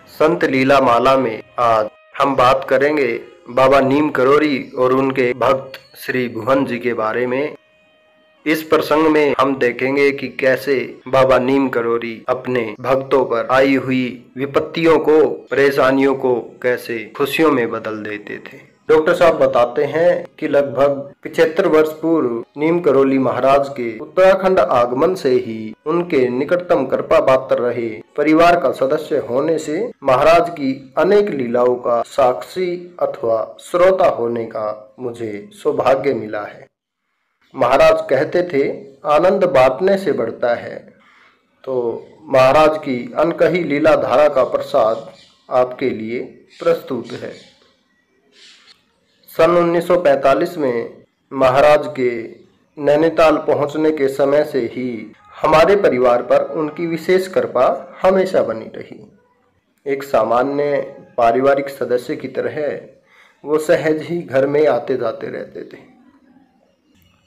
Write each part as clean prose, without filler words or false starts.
संत लीला माला में आज हम बात करेंगे बाबा नीम करोली और उनके भक्त श्री भुवन जी के बारे में। इस प्रसंग में हम देखेंगे कि कैसे बाबा नीम करोली अपने भक्तों पर आई हुई विपत्तियों को, परेशानियों को कैसे खुशियों में बदल देते थे। डॉक्टर साहब बताते हैं कि लगभग 75 वर्ष पूर्व नीम करोली महाराज के उत्तराखंड आगमन से ही उनके निकटतम कृपा पात्र रहे परिवार का सदस्य होने से महाराज की अनेक लीलाओं का साक्षी अथवा श्रोता होने का मुझे सौभाग्य मिला है। महाराज कहते थे, आनंद बांटने से बढ़ता है। तो महाराज की अनकही लीला धारा का प्रसाद आपके लिए प्रस्तुत है। सन 1945 में महाराज के नैनीताल पहुंचने के समय से ही हमारे परिवार पर उनकी विशेष कृपा हमेशा बनी रही। एक सामान्य पारिवारिक सदस्य की तरह वो सहज ही घर में आते जाते रहते थे।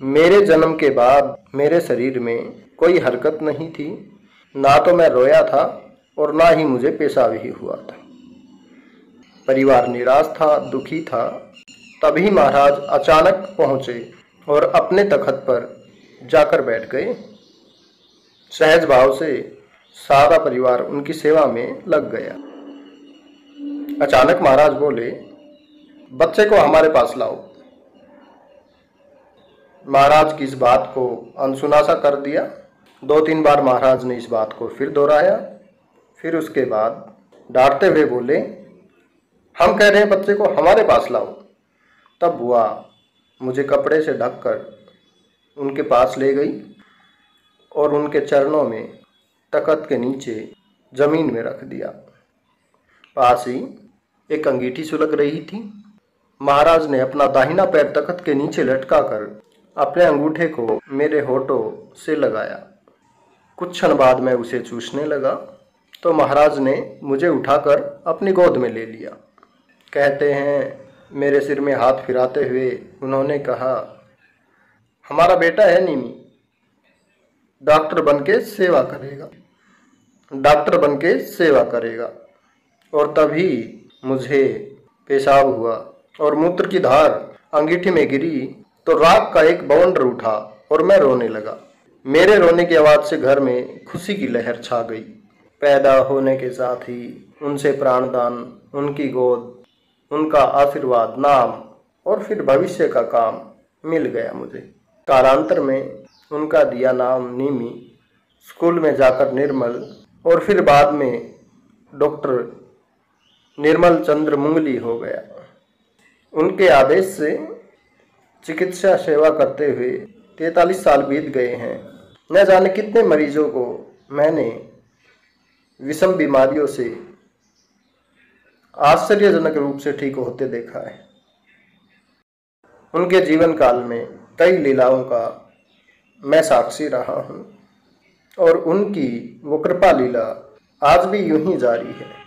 मेरे जन्म के बाद मेरे शरीर में कोई हरकत नहीं थी, ना तो मैं रोया था और ना ही मुझे पेशाब ही हुआ था। परिवार निराश था, दुखी था। तभी महाराज अचानक पहुंचे और अपने तख्त पर जाकर बैठ गए। सहज भाव से सारा परिवार उनकी सेवा में लग गया। अचानक महाराज बोले, बच्चे को हमारे पास लाओ। महाराज की इस बात को अनसुना सा कर दिया। 2-3 बार महाराज ने इस बात को फिर दोहराया। फिर उसके बाद डांटते हुए बोले, हम कह रहे हैं बच्चे को हमारे पास लाओ। तब बुआ मुझे कपड़े से ढककर उनके पास ले गई और उनके चरणों में तख्त के नीचे जमीन में रख दिया। पास ही एक अंगीठी सुलग रही थी। महाराज ने अपना दाहिना पैर तख्त के नीचे लटकाकर अपने अंगूठे को मेरे होठों से लगाया। कुछ क्षण बाद मैं उसे चूसने लगा तो महाराज ने मुझे उठाकर अपनी गोद में ले लिया। कहते हैं, मेरे सिर में हाथ फिराते हुए उन्होंने कहा, हमारा बेटा है नीमी, डॉक्टर बनके सेवा करेगा, डॉक्टर बनके सेवा करेगा। और तभी मुझे पेशाब हुआ और मूत्र की धार अंगीठी में गिरी तो राख का एक बवंडर उठा और मैं रोने लगा। मेरे रोने की आवाज़ से घर में खुशी की लहर छा गई। पैदा होने के साथ ही उनसे प्राणदान, उनकी गोद, उनका आशीर्वाद, नाम और फिर भविष्य का काम मिल गया मुझे। कालांतर में उनका दिया नाम नीमी, स्कूल में जाकर निर्मल और फिर बाद में डॉक्टर निर्मल चंद्र मुंगली हो गया। उनके आदेश से चिकित्सा सेवा करते हुए 43 साल बीत गए हैं। न जाने कितने मरीजों को मैंने विषम बीमारियों से आश्चर्यजनक रूप से ठीक होते देखा है। उनके जीवन काल में कई लीलाओं का मैं साक्षी रहा हूँ और उनकी वो कृपा लीला आज भी यूं ही जारी है।